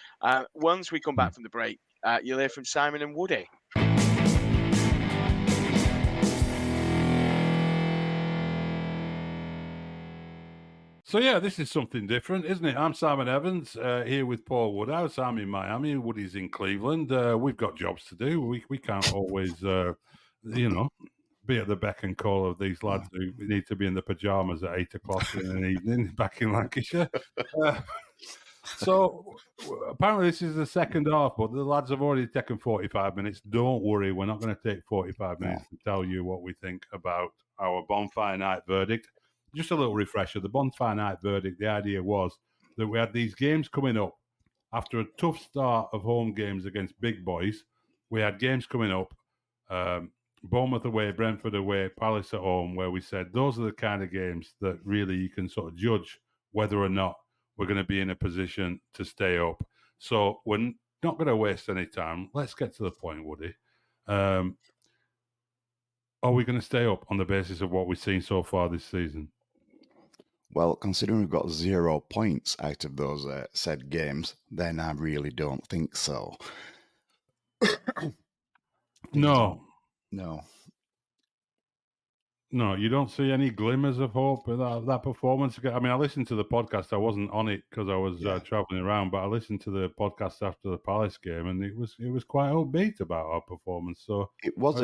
Once we come back from the break, you'll hear from Simon and Woody. So, this is something different, isn't it? I'm Simon Evans, here with Paul Woodhouse. I'm in Miami. Woody's in Cleveland. We've got jobs to do. We can't always, be at the beck and call of these lads who need to be in the pyjamas at 8 o'clock in the evening back in Lancashire. So, apparently this is the second half, but the lads have already taken 45 minutes. Don't worry, we're not going to take 45 minutes to tell you what we think about our Bonfire Night verdict. Just a little refresher. The Bonfire Night verdict, the idea was that we had these games coming up. After a tough start of home games against big boys, we had games coming up, Bournemouth away, Brentford away, Palace at home, where we said those are the kind of games that really you can sort of judge whether or not we're going to be in a position to stay up. So we're not going to waste any time. Let's get to the point, Woody. Are we going to stay up on the basis of what we've seen so far this season? Well, considering we've got 0 points out of those said games, then I really don't think so. No, No. no, you don't see any glimmers of hope with that performance. I mean, I listened to the podcast. I wasn't on it because I was traveling around, but I listened to the podcast after the Palace game, and it was quite upbeat about our performance. So It was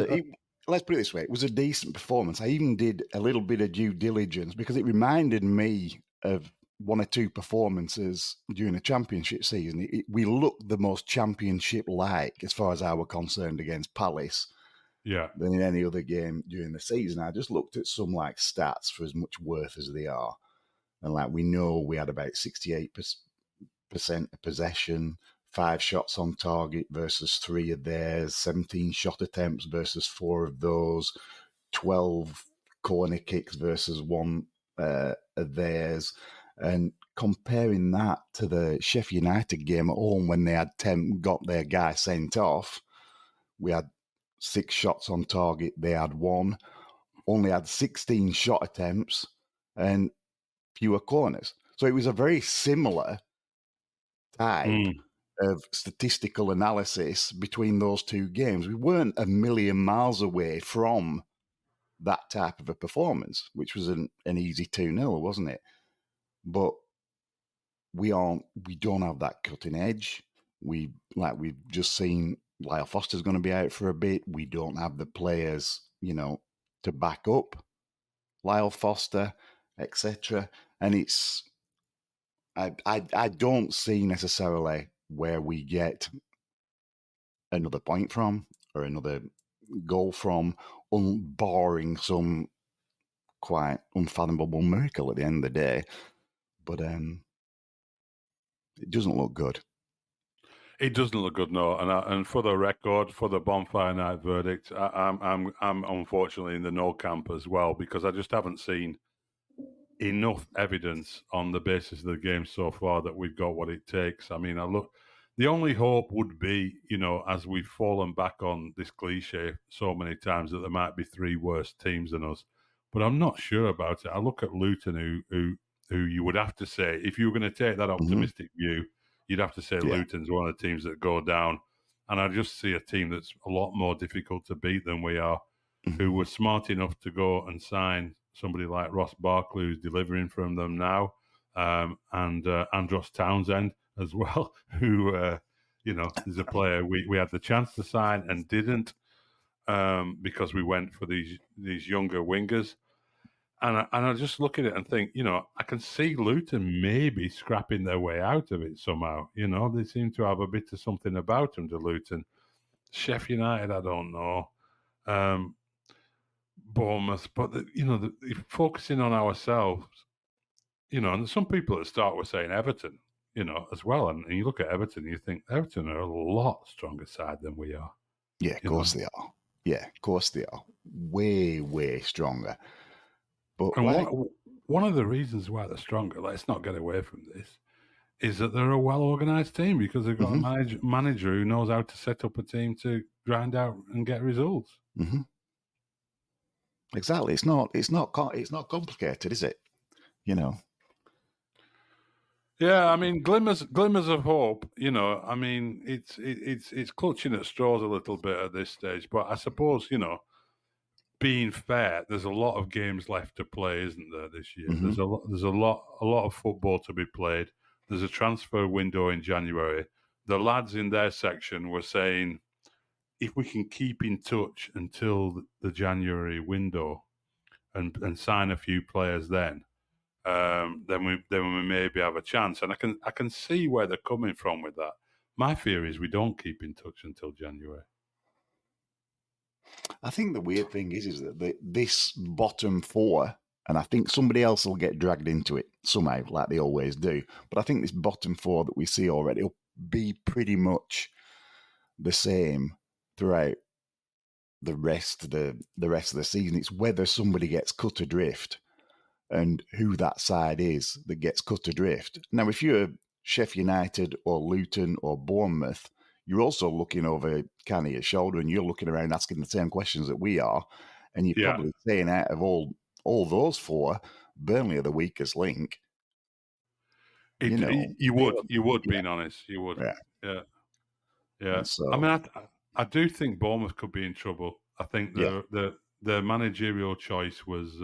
let's put it this way, it was a decent performance. I even did a little bit of due diligence because it reminded me of one or two performances during the championship season. We looked the most championship-like, as far as I were concerned, against Palace than in any other game during the season. I just looked at some like stats for as much worth as they are. And like we know we had about 68% of possession, 5 shots on target versus 3 of theirs, 17 shot attempts versus 4 of those, 12 corner kicks versus 1 of theirs. And comparing that to the Sheffield United game at home when they had got their guy sent off, we had 6 shots on target, they had 1, only had 16 shot attempts and fewer corners. So it was a very similar type of statistical analysis between those two games. We weren't a million miles away from that type of a performance, which was an easy 2-0, wasn't it? But we don't have that cutting edge. We've just seen Lyle Foster's going to be out for a bit. We don't have the players, to back up Lyle Foster, etc. And it's I don't see necessarily where we get another point from or another goal from, barring some quite unfathomable miracle at the end of the day. But it doesn't look good. It doesn't look good, no. And for the record, for the Bonfire Night verdict, I'm unfortunately in the no camp as well, because I just haven't seen enough evidence on the basis of the game so far that we've got what it takes. I mean, the only hope would be, as we've fallen back on this cliche so many times, that there might be 3 worse teams than us. But I'm not sure about it. I look at Luton, who you would have to say, if you were going to take that optimistic view, you'd have to say Luton's one of the teams that go down. And I just see a team that's a lot more difficult to beat than we are, who were smart enough to go and sign somebody like Ross Barkley, who's delivering from them now, and Andros Townsend as well, who, is a player we had the chance to sign and didn't, because we went for these younger wingers. And I just look at it and think, I can see Luton maybe scrapping their way out of it somehow. They seem to have a bit of something about them to Luton. Sheffield United, I don't know. Bournemouth, but focusing on ourselves, and some people at the start were saying Everton, as well. And you look at Everton, you think Everton are a lot stronger side than we are. Yeah, of course they are. Yeah, of course they are. Way, way stronger. But one of the reasons why they're stronger, let's not get away from this, is that they're a well-organised team, because they've got a manager who knows how to set up a team to grind out and get results. Mm-hmm. Exactly. It's not complicated, is it? Yeah, I mean, glimmers of hope. I mean, it's clutching at straws a little bit at this stage. But I suppose, being fair, there's a lot of games left to play, isn't there, this year? Mm-hmm. There's a lot of football to be played. There's a transfer window in January. The lads in their section were saying, if we can keep in touch until the January window and sign a few players then we maybe have a chance. And I can see where they're coming from with that. My fear is we don't keep in touch until January. I think the weird thing is that this bottom 4, and I think somebody else will get dragged into it somehow, like they always do. But I think this bottom 4 that we see already will be pretty much the same throughout the rest of the season. It's whether somebody gets cut adrift and who that side is that gets cut adrift. Now, if you're Sheffield United or Luton or Bournemouth, you're also looking over kind of your shoulder and you're looking around asking the same questions that we are. And you're probably saying, out of all those 4, Burnley are the weakest link. You would, being honest, you would. Yeah. Yeah. So, I mean, I do think Bournemouth could be in trouble. I think the managerial choice was,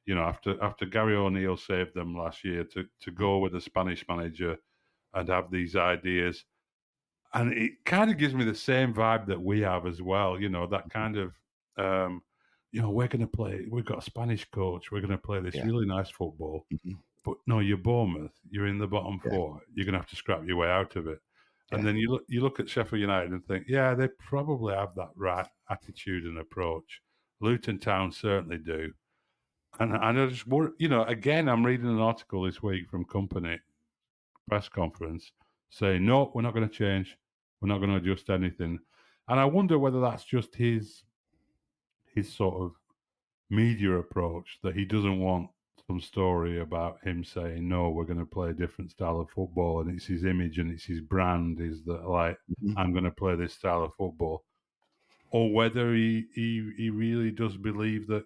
after Gary O'Neill saved them last year, to go with a Spanish manager and have these ideas. And it kind of gives me the same vibe that we have as well. That kind of, we're going to play. We've got a Spanish coach. We're going to play this really nice football. But no, you're Bournemouth. You're in the bottom four. You're going to have to scrap your way out of it. And then you look at Sheffield United and think, yeah, they probably have that right attitude and approach. Luton Town certainly do. And I just worry, again, I'm reading an article this week from Company press conference saying, no, we're not going to change. We're not going to adjust anything. And I wonder whether that's just his sort of media approach, that he doesn't want some story about him saying, no, we're going to play a different style of football, and it's his image and it's his brand is that, like, I'm going to play this style of football, or whether he really does believe that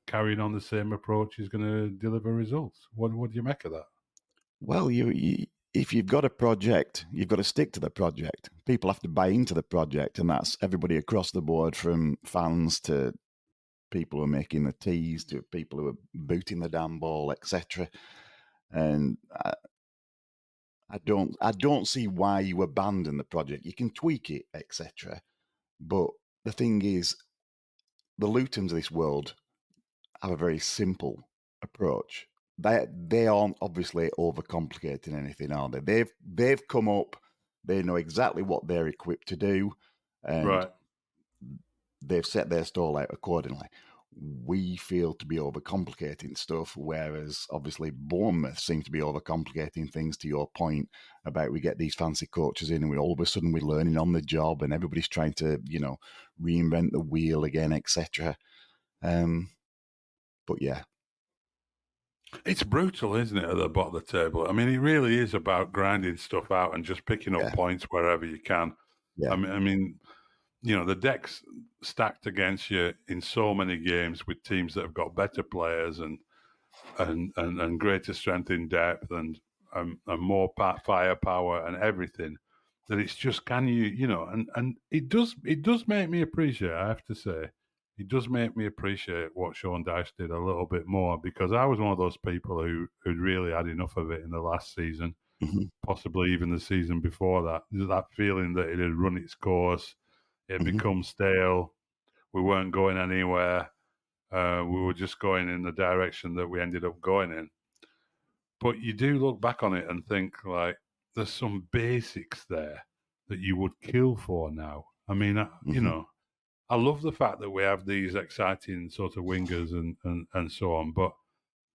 carrying on the same approach is going to deliver results. What do you make of that? Well, if you've got a project, you've got to stick to the project. People have to buy into the project, and that's everybody across the board, from fans to people who are making the teas to people who are booting the damn ball, etc. And I don't see why you abandon the project. You can tweak it, etc. But the thing is, the Lutons of this world have a very simple approach. They aren't obviously overcomplicating anything, are they? They've come up. They know exactly what they're equipped to do, and they've set their stall out accordingly. We feel to be overcomplicating stuff, whereas obviously Bournemouth seem to be overcomplicating things, to your point about we get these fancy coaches in and all of a sudden we're learning on the job and everybody's trying to, reinvent the wheel again, etc. But yeah. It's brutal, isn't it, at the bottom of the table? I mean, it really is about grinding stuff out and just picking up points wherever you can. Yeah. I mean, the deck's stacked against you in so many games with teams that have got better players and greater strength in depth and more firepower and everything, that it's just, can you, and it does make me appreciate, I have to say, it does make me appreciate what Sean Dyche did a little bit more, because I was one of those people who'd really had enough of it in the last season, possibly even the season before that. There's that feeling that it had run its course. It had become stale. We weren't going anywhere. We were just going in the direction that we ended up going in. But you do look back on it and think, like, there's some basics there that you would kill for now. I mean, I love the fact that we have these exciting sort of wingers and so on, but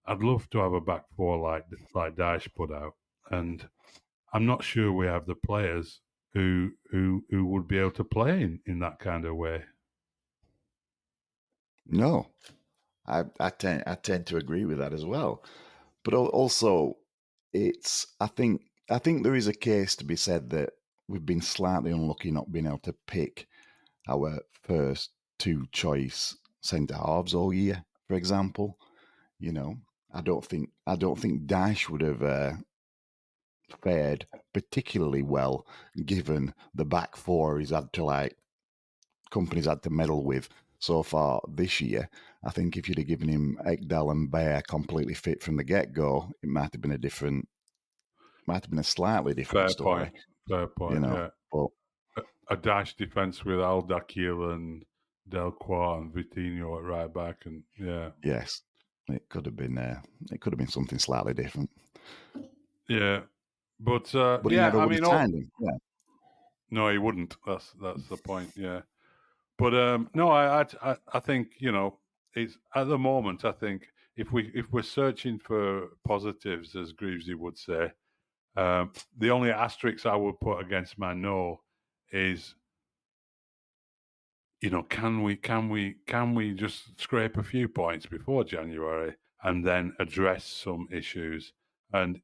I'd love to have a back four like Dyche put out. And I'm not sure we have the players who would be able to play in that kind of way. No, I tend to agree with that as well. But also, I think there is a case to be said that we've been slightly unlucky not being able to pick our first two choice centre halves all year, for example. I don't think Dyche would have fared particularly well given the back four companies had to meddle with so far this year. I think if you'd have given him Ekdal and Baer completely fit from the get-go, it might have been a slightly different story. Fair point, yeah. But a Dyche defence with Al-Dakhil and Delcroix and Vitinho at right back, and yes, it could have been something slightly different. Yeah, but he never would have signed him. Yeah. No, he wouldn't. That's the point. Yeah, but no, I think it's at the moment. I think if we're searching for positives, as Greavesy would say, the only asterisk I would put against my no is, can we just scrape a few points before January and then address some issues? And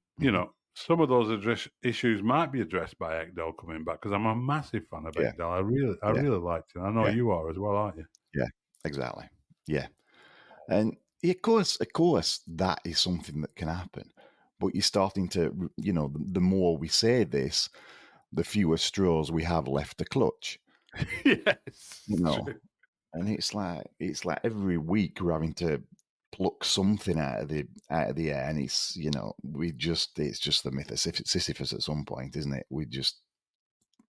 some of those issues might be addressed by Ekdal coming back, because I'm a massive fan of Ekdal. I really liked him. I know you are as well, aren't you? Yeah, exactly. Yeah, and of course, that is something that can happen. But you're starting to, the more we say this, the fewer straws we have left to clutch. Yes. True. And it's like every week we're having to pluck something out of the air, and it's it's just the myth of Sisyphus at some point, isn't it? We're just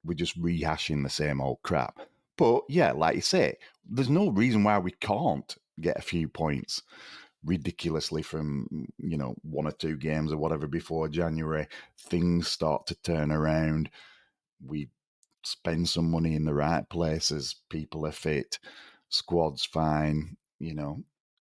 rehashing the same old crap. But yeah, like you say, there's no reason why we can't get a few points ridiculously from 1 or 2 games or whatever before January. Things start to turn around. We spend some money in the right places. People are fit, squad's fine,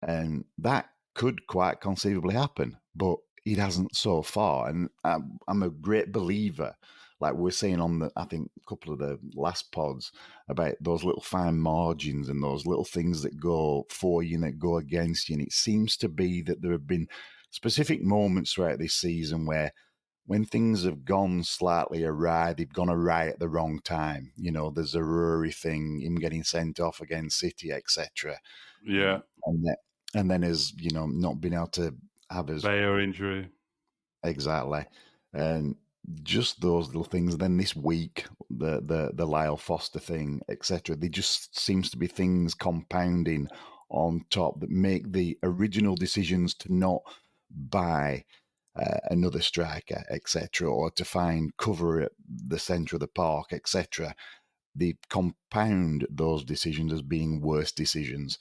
and that could quite conceivably happen, but it hasn't so far. And I'm a great believer, like we were saying on I think a couple of the last pods, about those little fine margins and those little things that go for you and that go against you. And it seems to be that there have been specific moments throughout this season where, when things have gone slightly awry, they've gone awry at the wrong time. There's a Rory thing, him getting sent off against City, etc. Yeah. And then as not being able to have his Bayer injury. Exactly. And just those little things. Then this week, the Lyle Foster thing, etc. There just seems to be things compounding on top that make the original decisions to not buy another striker, etc., or to find cover at the centre of the park, etc. They compound those decisions as being worse decisions.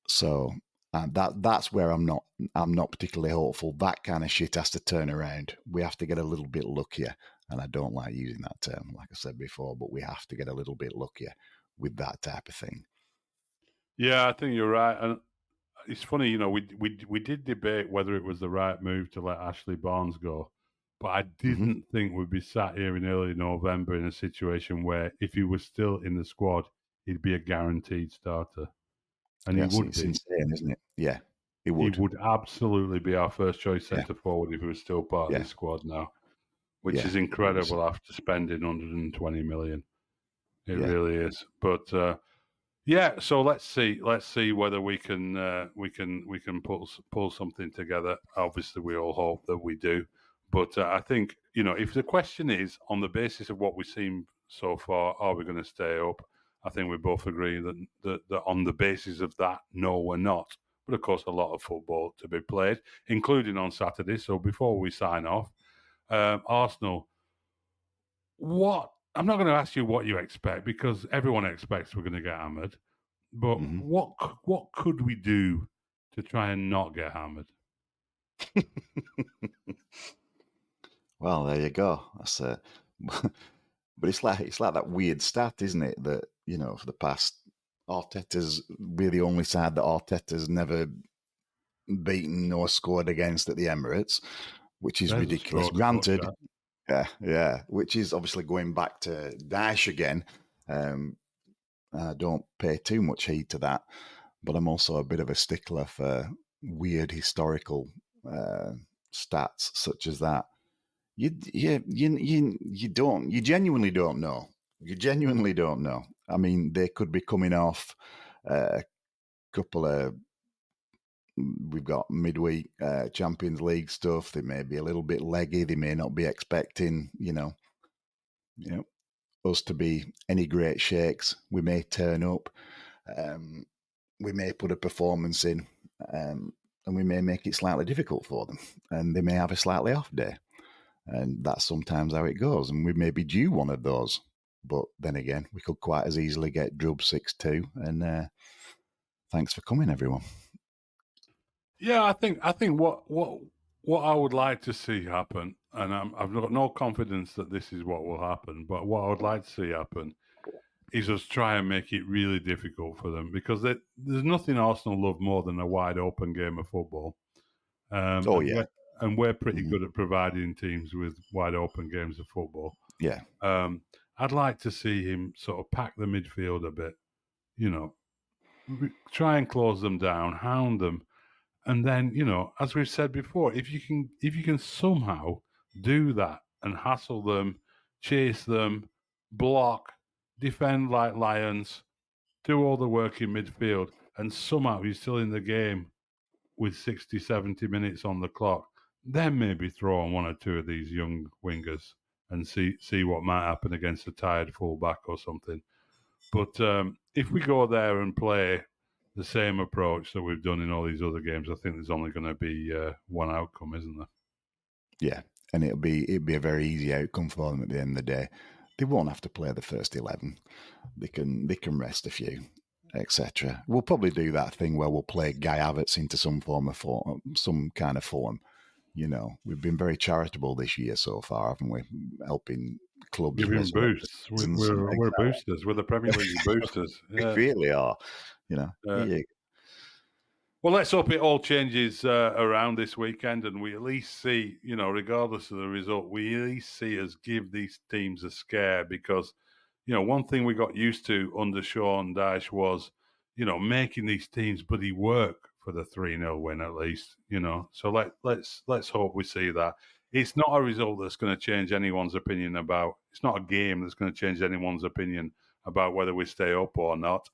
So that's where I'm not particularly hopeful. That kind of shit has to turn around. We have to get a little bit luckier, and I don't like using that term, like I said before, but we have to get a little bit luckier with that type of thing. Yeah, I think you're right. And it's funny, we did debate whether it was the right move to let Ashley Barnes go, but I didn't think we'd be sat here in early November in a situation where, if he was still in the squad, he'd be a guaranteed starter. And he would it's be. insane, isn't it? Yeah, he would. He would absolutely be our first choice centre forward if he was still part of the squad now, which is incredible after spending 120 million. It really is. But so let's see whether we can pull something together. Obviously, we all hope that we do. But I think, if the question is, on the basis of what we've seen so far, are we going to stay up? I think we both agree that on the basis of that, no, we're not. But of course, a lot of football to be played, including on Saturday. So before we sign off, Arsenal, I'm not going to ask you what you expect, because everyone expects we're going to get hammered. But what could we do to try and not get hammered? Well, there you go. That's but it's like that weird stat, isn't it? That for the past, we're the only side that Arteta's never beaten or scored against at the Emirates, which is ridiculous. Granted, yeah, which is obviously going back to Daesh again. I don't pay too much heed to that, but I'm also a bit of a stickler for weird historical stats such as that. You genuinely don't know. You genuinely don't know. I mean, they could be coming off a couple of. We've got midweek Champions League stuff. They may be a little bit leggy. They may not be expecting, us to be any great shakes. We may turn up. We may put a performance in, and we may make it slightly difficult for them, and they may have a slightly off day. And that's sometimes how it goes. And we may be due one of those. But then again, we could quite as easily get drubbed 6-2. And thanks for coming, everyone. Yeah, I think what I would like to see happen, and I've got no confidence that this is what will happen, but what I would like to see happen is us try and make it really difficult for them, because there's nothing Arsenal love more than a wide open game of football. And we're pretty good at providing teams with wide open games of football. Yeah. I'd like to see him sort of pack the midfield a bit, try and close them down, hound them. And then, as we've said before, if you can somehow do that and hassle them, chase them, block, defend like lions, do all the work in midfield, and somehow you're still in the game with 60, 70 minutes on the clock, then maybe throw on one or two of these young wingers and see what might happen against a tired fullback or something. But if we go there and play the same approach that we've done in all these other games, I think there's only going to be one outcome, isn't there? Yeah, and it'd be a very easy outcome for them at the end of the day. They won't have to play the first 11. They can rest a few, etc. We'll probably do that thing where we'll play Guy Havertz into some kind of form. You know, we've been very charitable this year so far, haven't we? Helping clubs. Giving boosts. We're boosters. We're the Premier League boosters. Yeah. We really are. You know. Well, let's hope it all changes around this weekend, and we at least see, you know, regardless of the result, we at least see us give these teams a scare because, you know, one thing we got used to under Sean Dyche was, you know, making these teams bloody work for the 3-0 win at least, you know. So let's hope we see that. It's not a result that's going to change anyone's opinion about. It's not a game that's going to change anyone's opinion about whether we stay up or not.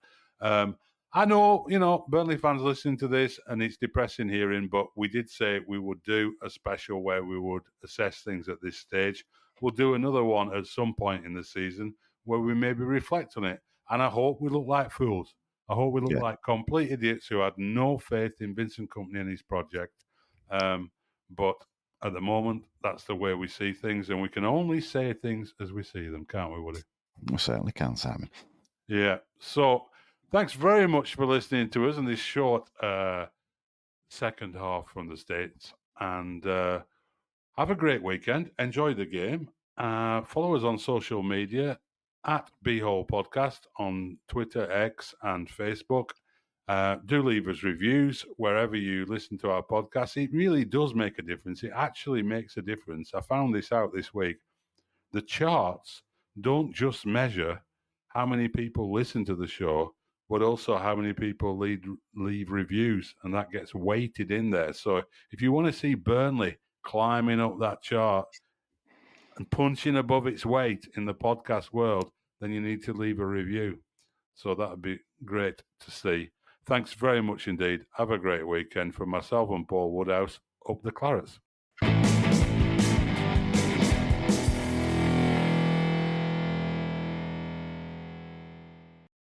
I know, you know, Burnley fans listening to this, and it's depressing hearing, but we did say we would do a special where we would assess things at this stage. We'll do another one at some point in the season where we maybe reflect on it. And I hope we look like fools. I hope we look like complete idiots who had no faith in Vincent Kompany and his project. But at the moment, that's the way we see things, and we can only say things as we see them, can't we, Woody? We certainly can, Simon. Yeah. So thanks very much for listening to us in this short second half from the States. And have a great weekend. Enjoy the game. Follow us on social media at Beehole Podcast on Twitter, X, and Facebook. Do leave us reviews wherever you listen to our podcast. It really does make a difference. It actually makes a difference. I found this out this week. The charts don't just measure how many people listen to the show, but also how many people leave reviews, and that gets weighted in there. So if you want to see Burnley climbing up that chart and punching above its weight in the podcast world, then you need to leave a review. So that would be great to see. Thanks very much indeed. Have a great weekend. From myself and Paul Woodhouse, up the Clarets.